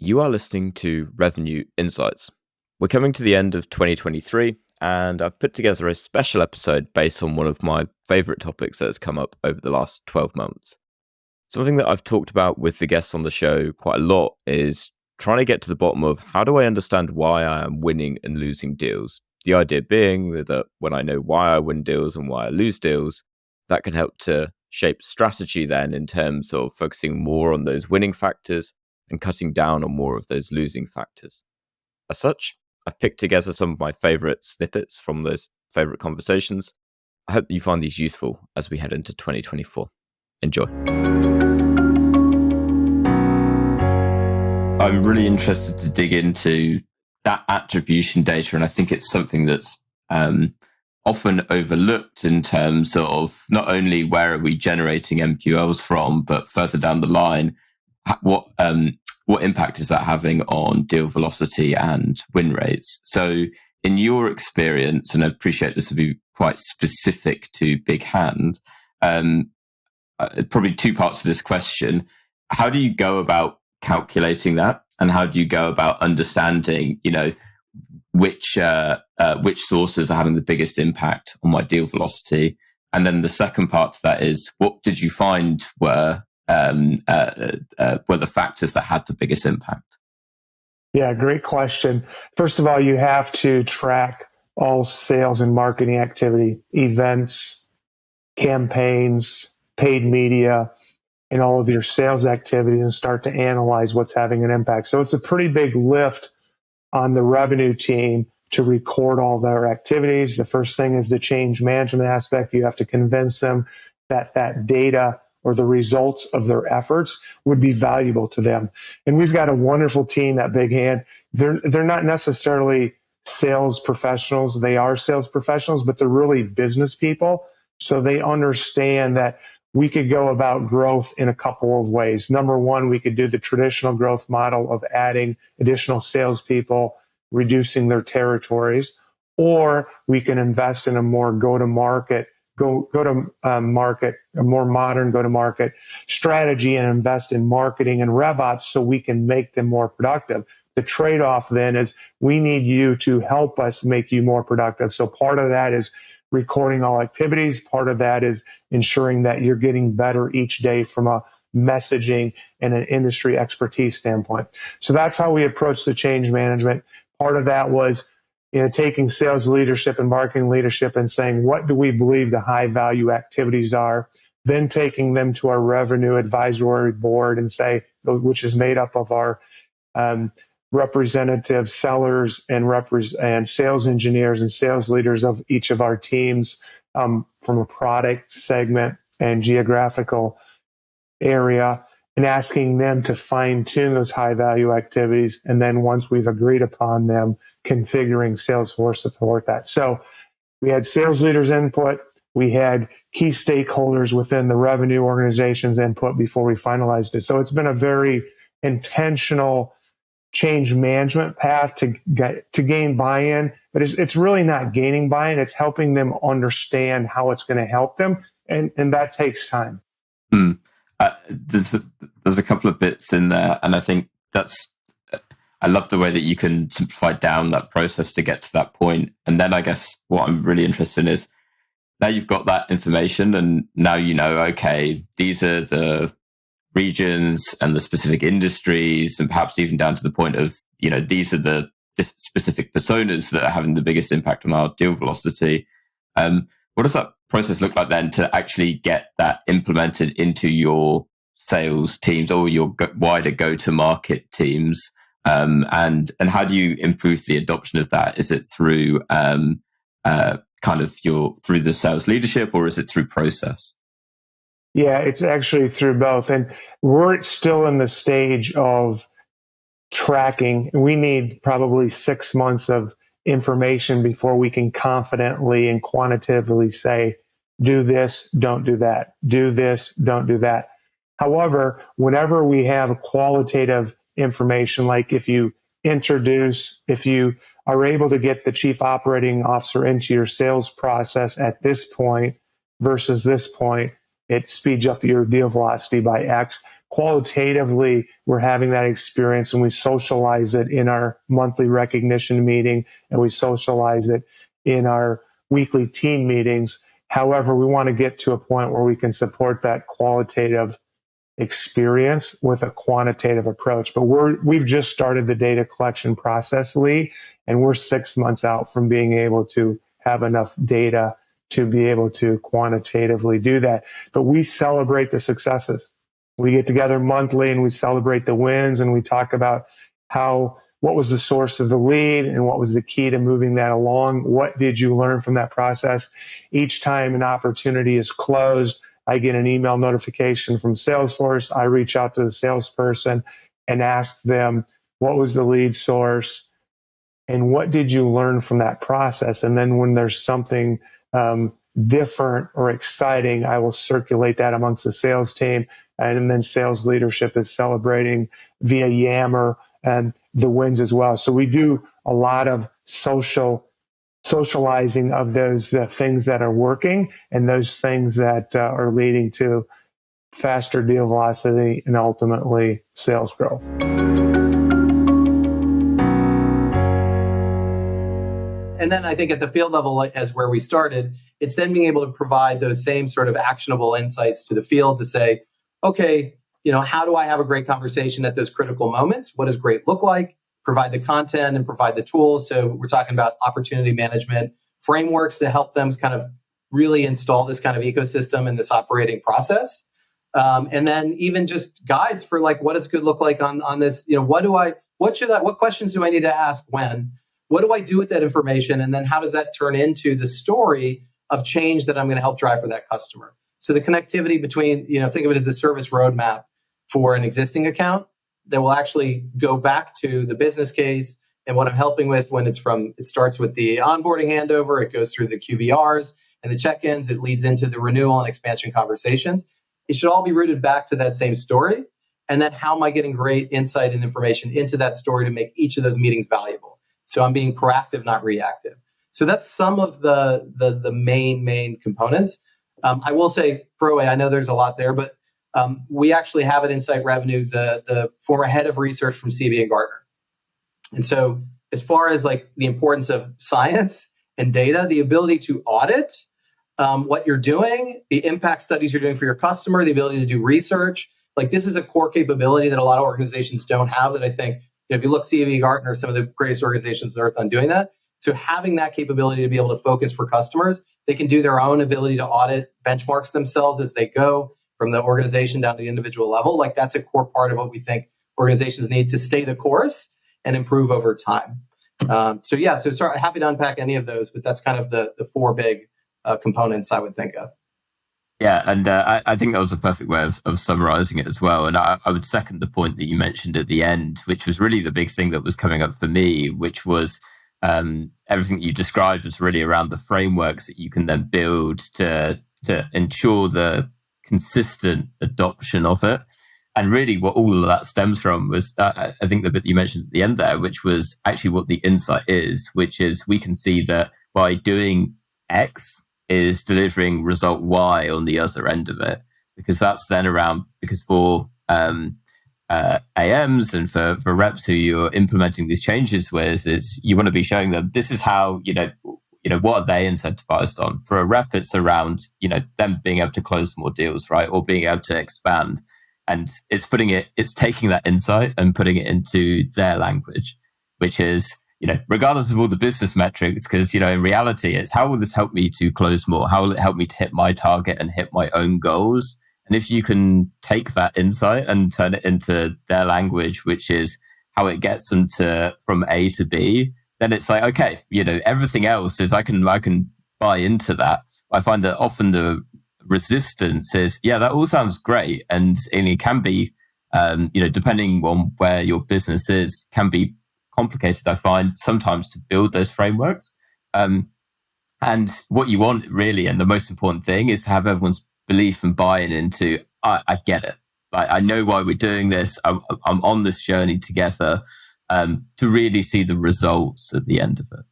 You are listening to Revenue Insights. We're coming to the end of 2023, and I've put together a special episode based on one of my favorite topics that has come up over the last 12 months. Something that I've talked about with the guests on the show quite a lot is trying to get to the bottom of how do I understand why I am winning and losing deals? The idea being that when I know why I win deals and why I lose deals, that can help to shape strategy then in terms of focusing more on those winning factors and cutting down on more of those losing factors. As such, I've picked together some of my favorite snippets from those favorite conversations. I hope that you find these useful as we head into 2024. Enjoy. I'm really interested to dig into that attribution data, and I think it's something that's often overlooked in terms of not only where are we generating MQLs from, but further down the line, what impact is that having on deal velocity and win rates? So in your experience, and I appreciate this will be quite specific to BigHand, probably two parts to this question. How do you go about calculating that? And how do you go about understanding, which sources are having the biggest impact on my deal velocity? And then the second part to that is, what did you find were the factors that had the biggest impact? Yeah, great question. First of all, you have to track all sales and marketing activity, events, campaigns, paid media, and all of your sales activities, and start to analyze what's having an impact. So it's a pretty big lift on the revenue team to record all their activities. The first thing is the change management aspect. You have to convince them that that data or the results of their efforts would be valuable to them. And we've got a wonderful team at BigHand. They're not necessarily sales professionals. They are sales professionals, but they're really business people. So they understand that we could go about growth in a couple of ways. Number one, we could do the traditional growth model of adding additional salespeople, reducing their territories, or we can invest in a more a more modern go-to-market strategy and invest in marketing and RevOps so we can make them more productive. The trade-off then is we need you to help us make you more productive. So part of that is recording all activities. Part of that is ensuring that you're getting better each day from a messaging and an industry expertise standpoint. So that's how we approach the change management. Part of that was taking sales leadership and marketing leadership and saying, what do we believe the high value activities are? Then taking them to our revenue advisory board and say, which is made up of our representative sellers and sales engineers and sales leaders of each of our teams from a product segment and geographical area, and asking them to fine tune those high value activities. And then once we've agreed upon them, configuring Salesforce to support that. So we had sales leaders input. We had key stakeholders within the revenue organization's input before we finalized it. So it's been a very intentional change management path to gain buy-in, but it's really not gaining buy-in. It's helping them understand how it's going to help them, and that takes time. There's a couple of bits in there, and I think I love the way that you can simplify down that process to get to that point. And then I guess what I'm really interested in is now you've got that information, and now okay, these are the regions and the specific industries, and perhaps even down to the point of, these are the specific personas that are having the biggest impact on our deal velocity. What does that process look like then to actually get that implemented into your sales teams or your wider go-to-market teams? And how do you improve the adoption of that? Is it through through the sales leadership, or is it through process? Yeah, it's actually through both. And we're still in the stage of tracking. We need probably 6 months of information before we can confidently and quantitatively say, do this, don't do that. Do this, don't do that. However, whenever we have qualitative information, like if you are able to get the chief operating officer into your sales process at this point versus this point, it speeds up your deal velocity by X. qualitatively, we're having that experience and we socialize it in our monthly recognition meeting and we socialize it in our weekly team meetings. However, we want to get to a point where we can support that qualitative experience with a quantitative approach. But we've just started the data collection process, Lee, and we're 6 months out from being able to have enough data to be able to quantitatively do that. But we celebrate the successes. We get together monthly and we celebrate the wins and we talk about what was the source of the lead and what was the key to moving that along. What did you learn from that process? Each time an opportunity is closed, I get an email notification from Salesforce. I reach out to the salesperson and ask them, what was the lead source and what did you learn from that process? And then when there's something different or exciting, I will circulate that amongst the sales team. And then sales leadership is celebrating via Yammer and the wins as well. So we do a lot of socializing of those things that are working and those things that are leading to faster deal velocity and ultimately sales growth. And then I think at the field level, as where we started, it's then being able to provide those same sort of actionable insights to the field to say, okay, how do I have a great conversation at those critical moments? What does great look like? Provide the content and provide the tools. So we're talking about opportunity management frameworks to help them kind of really install this kind of ecosystem and this operating process. And then even just guides for like, what does good look like on this? What questions do I need to ask when? What do I do with that information? And then how does that turn into the story of change that I'm going to help drive for that customer? So the connectivity between, think of it as a service roadmap for an existing account that will actually go back to the business case and what I'm helping with when it starts with the onboarding handover, it goes through the QBRs and the check-ins, it leads into the renewal and expansion conversations. It should all be rooted back to that same story. And then how am I getting great insight and information into that story to make each of those meetings valuable? So I'm being proactive, not reactive. So that's some of the main components. I will say, throwaway, I know there's a lot there, but we actually have at Insight Revenue the former head of research from CB and Gartner. And so as far as like the importance of science and data, the ability to audit what you're doing, the impact studies you're doing for your customer, the ability to do research, like this is a core capability that a lot of organizations don't have that I think, if you look CB Gartner, some of the greatest organizations on earth on doing that. So having that capability to be able to focus for customers, they can do their own ability to audit benchmarks themselves as they go from the organization down to the individual level. Like that's a core part of what we think organizations need to stay the course and improve over time. So sorry, happy to unpack any of those, but that's kind of the four big components I would think of. Yeah, and I think that was a perfect way of summarizing it as well. And I would second the point that you mentioned at the end, which was really the big thing that was coming up for me, which was everything you described was really around the frameworks that you can then build to ensure the consistent adoption of it. And really what all of that stems from was, I think the bit that you mentioned at the end there, which was actually what the insight is, which is we can see that by doing X is delivering result Y on the other end of it. Because that's then around, because for AMs and for reps who you're implementing these changes with, is you want to be showing them this is how, what are they incentivized on? For a rep, it's around, them being able to close more deals, right? Or being able to expand. And it's taking that insight and putting it into their language, which is, regardless of all the business metrics, because, in reality, it's how will this help me to close more? How will it help me to hit my target and hit my own goals? And if you can take that insight and turn it into their language, which is how it gets them from A to B, then it's like, okay, everything else is I can buy into that. I find that often the resistance is, yeah, that all sounds great. And it can be, depending on where your business is, can be complicated, I find, sometimes to build those frameworks. And what you want really, and the most important thing, is to have everyone's belief and buy-in into, I get it. Like, I know why we're doing this. I'm on this journey together to really see the results at the end of it.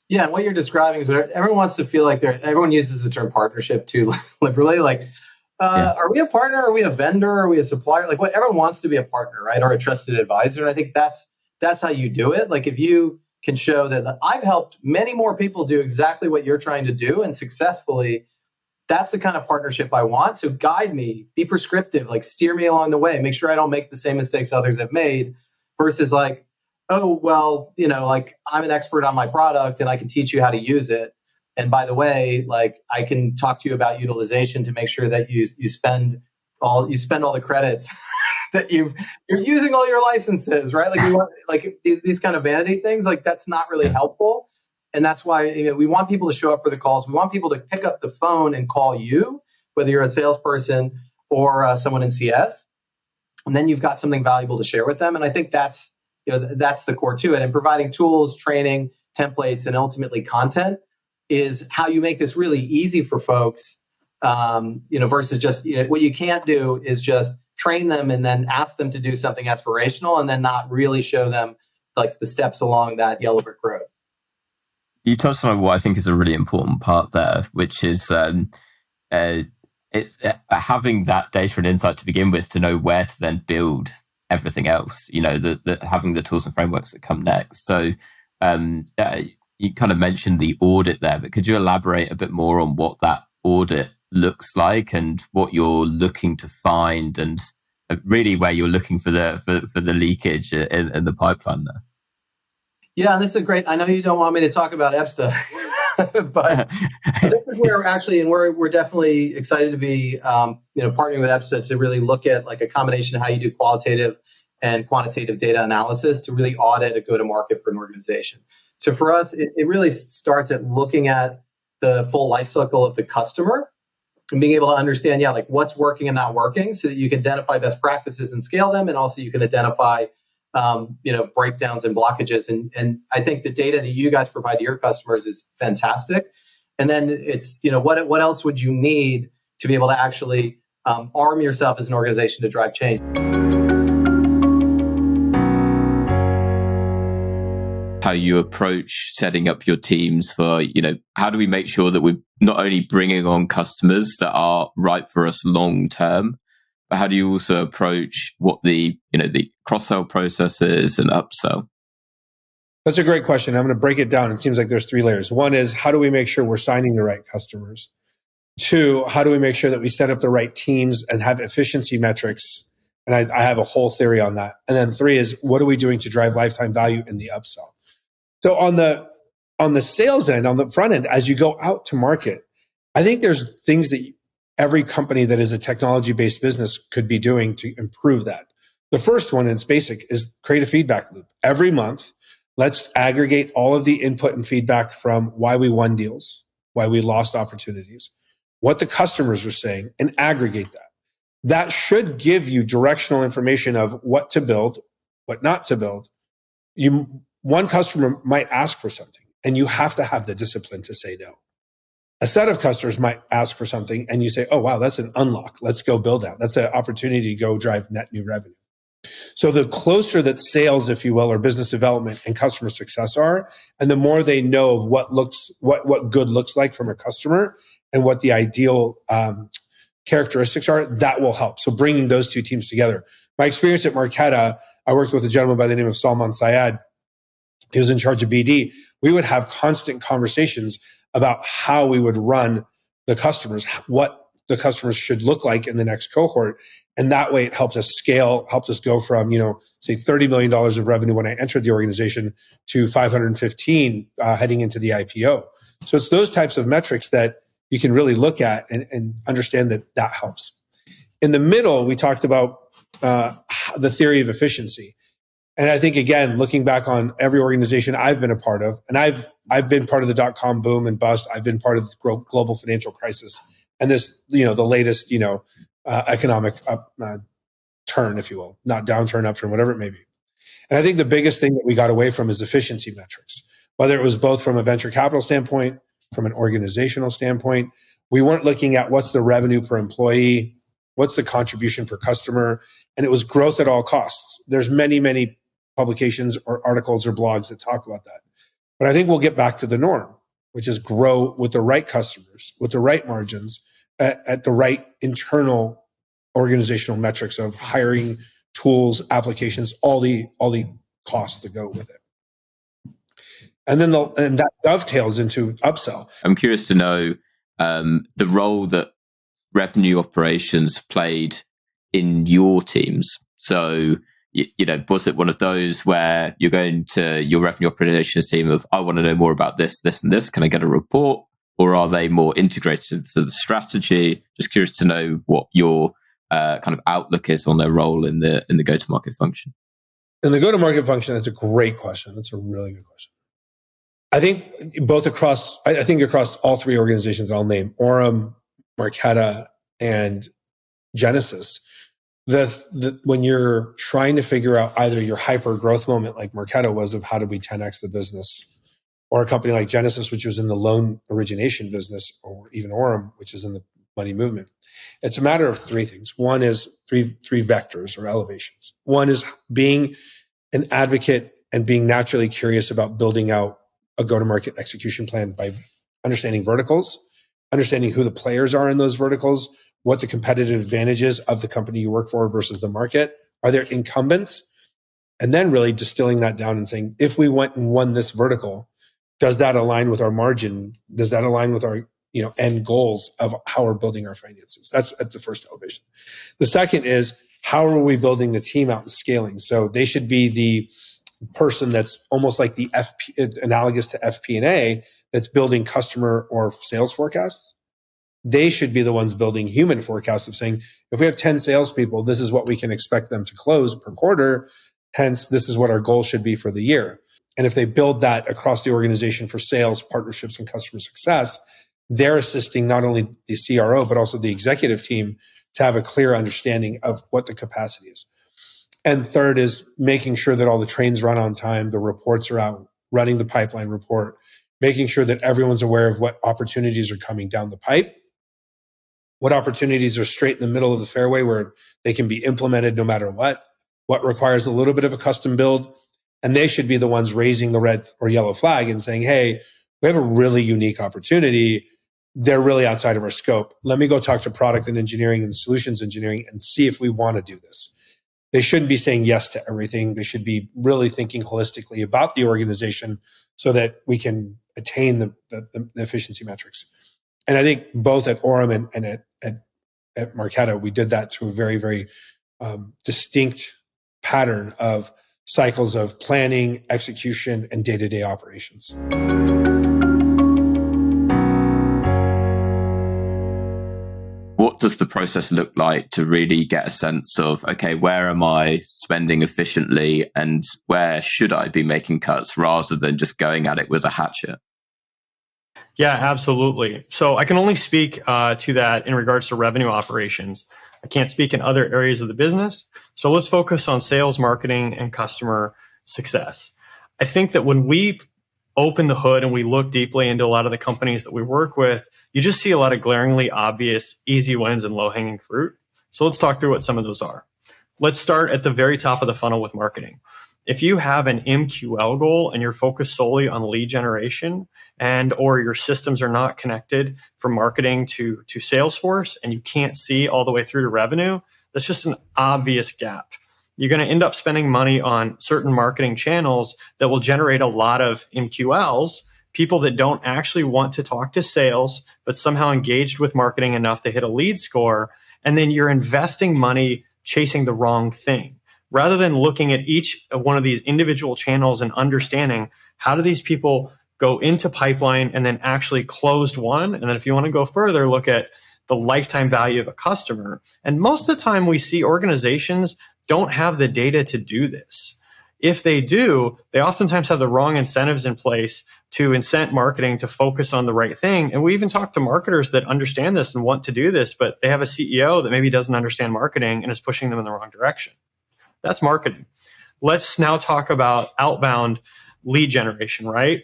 Yeah, and what you're describing is what everyone wants to feel like everyone uses the term partnership too liberally. Like, Are we a partner? Are we a vendor? Are we a supplier? Like, what everyone wants to be a partner, right? Or a trusted advisor. And I think that's how you do it. Like, if you can show that I've helped many more people do exactly what you're trying to do and successfully, that's the kind of partnership I want. So guide me, be prescriptive, like steer me along the way, make sure I don't make the same mistakes others have made, versus like, oh, well, like I'm an expert on my product and I can teach you how to use it. And by the way, like I can talk to you about utilization to make sure that you spend all the credits that you're using all your licenses, right? Like we want like these kind of vanity things, like that's not really helpful. And that's why we want people to show up for the calls. We want people to pick up the phone and call you, whether you're a salesperson or someone in CS. And then you've got something valuable to share with them. And I think that's the core to it. And providing tools, training, templates, and ultimately content is how you make this really easy for folks. Versus just what you can't do is just train them and then ask them to do something aspirational and then not really show them like the steps along that yellow brick road. You touched on what I think is a really important part there, which is it's having that data and insight to begin with to know where to then build everything else, having the tools and frameworks that come next. So you kind of mentioned the audit there, but could you elaborate a bit more on what that audit looks like and what you're looking to find and really where you're looking for the leakage in the pipeline there? Yeah, and this is great. I know you don't want me to talk about EBSTA, but this is where actually, and we're definitely excited to be, partnering with EBSTA to really look at like a combination of how you do qualitative and quantitative data analysis to really audit a go-to-market for an organization. So for us, it really starts at looking at the full life cycle of the customer and being able to understand, like what's working and not working so that you can identify best practices and scale them. And also you can identify breakdowns and blockages. And I think the data that you guys provide to your customers is fantastic. And then it's, what else would you need to be able to actually arm yourself as an organization to drive change? How you approach setting up your teams for, how do we make sure that we're not only bringing on customers that are right for us long term, but how do you also approach what the cross-sell process is and upsell? That's a great question. I'm going to break it down. It seems like there's 3 layers. One is, how do we make sure we're signing the right customers? 2, how do we make sure that we set up the right teams and have efficiency metrics? And I have a whole theory on that. And then 3 is, what are we doing to drive lifetime value in the upsell? So on the sales end, on the front end, as you go out to market, I think there's things that every company that is a technology-based business could be doing to improve that. The first one, and it's basic, is create a feedback loop. Every month, let's aggregate all of the input and feedback from why we won deals, why we lost opportunities, what the customers are saying, and aggregate that. That should give you directional information of what to build, what not to build. One customer might ask for something, and you have to have the discipline to say no. A set of customers might ask for something and you say, oh, wow, that's an unlock. Let's go build that. That's an opportunity to go drive net new revenue. So the closer that sales, if you will, or business development and customer success are, and the more they know of what good looks like from a customer and what the ideal characteristics are, that will help. So bringing those 2 teams together. My experience at Marqeta, I worked with a gentleman by the name of Salman Syed. He was in charge of BD. We would have constant conversations about how we would run the customers, what the customers should look like in the next cohort. And that way it helped us scale, helped us go from, say $30 million of revenue when I entered the organization to 515 heading into the IPO. So it's those types of metrics that you can really look at and understand that helps. In the middle, we talked about the theory of efficiency. And I think, again, looking back on every organization I've been a part of, and I've been part of the dot-com boom and bust. I've been part of the global financial crisis and this, the latest, economic turn, if you will, not downturn, upturn, whatever it may be. And I think the biggest thing that we got away from is efficiency metrics, whether it was both from a venture capital standpoint, from an organizational standpoint. We weren't looking at what's the revenue per employee, what's the contribution per customer, and it was growth at all costs. There's many publications or articles or blogs that talk about that. But I think we'll get back to the norm, which is grow with the right customers, with the right margins, at the right internal organizational metrics of hiring, tools, applications, all the costs that go with it. And then that dovetails into upsell. I'm curious to know the role that revenue operations played in your teams. So, was it one of those where you're going to your revenue operations team of, I want to know more about this, this, and this. Can I get a report? Or are they more integrated into the strategy? Just curious to know what your kind of outlook is on their role in the go-to-market function. In the go-to-market function, that's a great question. That's a really good question. I think across all three organizations that I'll name, Orem, Marqeta, and Genesis, when you're trying to figure out either your hyper growth moment like Marqeta was of how do we 10x the business, or a company like Genesis, which was in the loan origination business, or even Orem, which is in the money movement, it's a matter of three things. One is three vectors or elevations. One is being an advocate and being naturally curious about building out a go-to-market execution plan by understanding verticals, understanding who the players are in those verticals, what the competitive advantages of the company you work for versus the market. Are there incumbents? And then really distilling that down and saying, if we went and won this vertical, does that align with our margin? Does that align with our end goals of how we're building our finances? That's at the first elevation. The second is, how are we building the team out and scaling? So they should be the person that's almost like the analogous to FP&A that's building customer or sales forecasts. They should be the ones building human forecasts of saying, if we have 10 salespeople, this is what we can expect them to close per quarter. Hence, this is what our goal should be for the year. And if they build that across the organization for sales, partnerships, and customer success, they're assisting not only the CRO, but also the executive team to have a clear understanding of what the capacity is. And third is making sure that all the trains run on time, the reports are out, running the pipeline report, making sure that everyone's aware of what opportunities are coming down the pipe, what opportunities are straight in the middle of the fairway where they can be implemented no matter what requires a little bit of a custom build. And they should be the ones raising the red or yellow flag and saying, hey, we have a really unique opportunity. They're really outside of our scope. Let me go talk to product and engineering and solutions engineering and see if we want to do this. They shouldn't be saying yes to everything. They should be really thinking holistically about the organization so that we can attain the efficiency metrics. And I think both at Orem and at Marqeta, we did that through a very, very distinct pattern of cycles of planning, execution, and day-to-day operations. What does the process look like to really get a sense of, okay, where am I spending efficiently and where should I be making cuts rather than just going at it with a hatchet? Yeah, absolutely. So I can only speak to that in regards to revenue operations. I can't speak in other areas of the business. So let's focus on sales, marketing, and customer success. I think that when we open the hood and we look deeply into a lot of the companies that we work with, you just see a lot of glaringly obvious easy wins and low-hanging fruit. So let's talk through what some of those are. Let's start at the very top of the funnel with marketing. If you have an MQL goal and you're focused solely on lead generation and or your systems are not connected from marketing to Salesforce and you can't see all the way through to revenue, that's just an obvious gap. You're going to end up spending money on certain marketing channels that will generate a lot of MQLs, people that don't actually want to talk to sales, but somehow engaged with marketing enough to hit a lead score. And then you're investing money chasing the wrong thing. Rather than looking at each one of these individual channels and understanding how do these people go into pipeline and then actually closed one. And then if you want to go further, look at the lifetime value of a customer. And most of the time we see organizations don't have the data to do this. If they do, they oftentimes have the wrong incentives in place to incent marketing to focus on the right thing. And we even talk to marketers that understand this and want to do this, but they have a CEO that maybe doesn't understand marketing and is pushing them in the wrong direction. That's marketing. Let's now talk about outbound lead generation, right?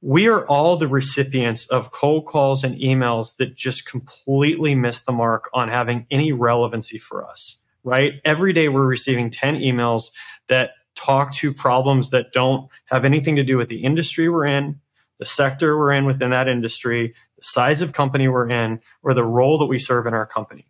We are all the recipients of cold calls and emails that just completely miss the mark on having any relevancy for us, right? Every day we're receiving 10 emails that talk to problems that don't have anything to do with the industry we're in, the sector we're in within that industry, the size of company we're in, or the role that we serve in our company.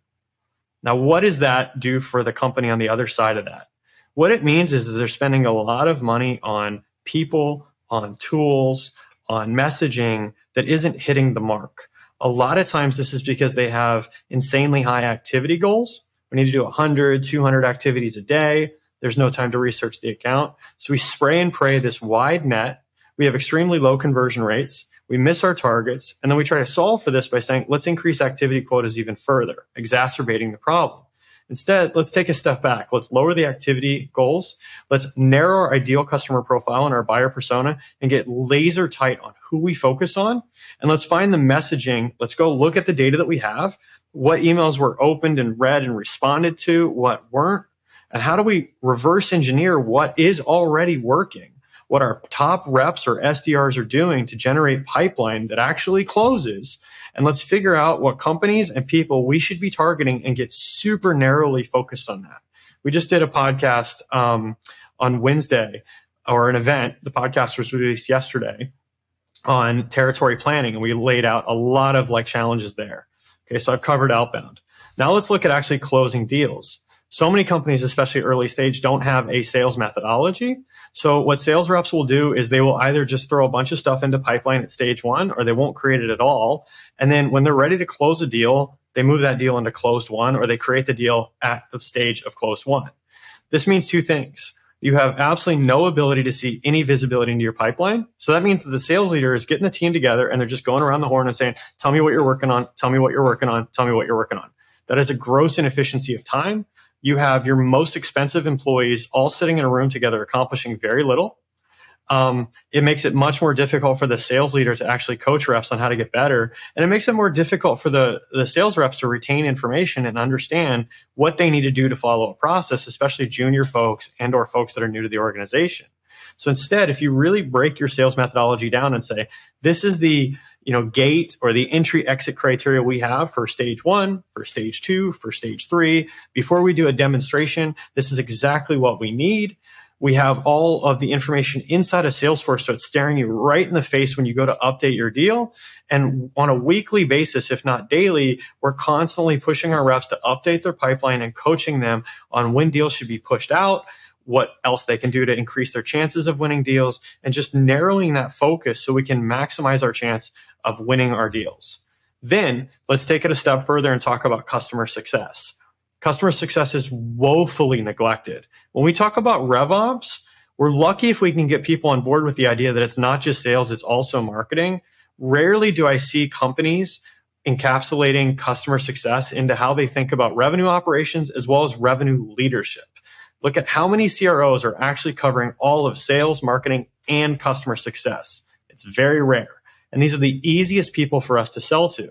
Now, what does that do for the company on the other side of that? What it means is they're spending a lot of money on people, on tools, on messaging that isn't hitting the mark. A lot of times this is because they have insanely high activity goals. We need to do 100, 200 activities a day. There's no time to research the account. So we spray and pray this wide net. We have extremely low conversion rates. We miss our targets. And then we try to solve for this by saying, let's increase activity quotas even further, exacerbating the problem. Instead, let's take a step back. Let's lower the activity goals. Let's narrow our ideal customer profile and our buyer persona and get laser tight on who we focus on. And let's find the messaging. Let's go look at the data that we have, what emails were opened and read and responded to, what weren't, and how do we reverse engineer what is already working, what our top reps or SDRs are doing to generate pipeline that actually closes. And let's figure out what companies and people we should be targeting and get super narrowly focused on that. We just did a podcast on Wednesday, or an event. The podcast was released yesterday on territory planning, and we laid out a lot of challenges there. Okay, so I've covered outbound. Now let's look at actually closing deals. So many companies, especially early stage, don't have a sales methodology. So what sales reps will do is they will either just throw a bunch of stuff into pipeline at stage one, or they won't create it at all. And then when they're ready to close a deal, they move that deal into closed one, or they create the deal at the stage of closed one. This means two things. You have absolutely no ability to see any visibility into your pipeline. So that means that the sales leader is getting the team together and they're just going around the horn and saying, tell me what you're working on, tell me what you're working on, tell me what you're working on. That is a gross inefficiency of time. You have your most expensive employees all sitting in a room together, accomplishing very little. It makes it much more difficult for the sales leader to actually coach reps on how to get better. And it makes it more difficult for the sales reps to retain information and understand what they need to do to follow a process, especially junior folks and or folks that are new to the organization. So instead, if you really break your sales methodology down and say, this is the gate or the entry exit criteria we have for stage one, for stage two, for stage three. Before we do a demonstration, this is exactly what we need. We have all of the information inside of Salesforce, so it's staring you right in the face when you go to update your deal. And on a weekly basis, if not daily, we're constantly pushing our reps to update their pipeline and coaching them on when deals should be pushed out, what else they can do to increase their chances of winning deals, and just narrowing that focus so we can maximize our chance of winning our deals. Then let's take it a step further and talk about customer success. Customer success is woefully neglected. When we talk about RevOps, we're lucky if we can get people on board with the idea that it's not just sales, it's also marketing. Rarely do I see companies encapsulating customer success into how they think about revenue operations as well as revenue leadership. Look at how many CROs are actually covering all of sales, marketing, and customer success. It's very rare. And these are the easiest people for us to sell to.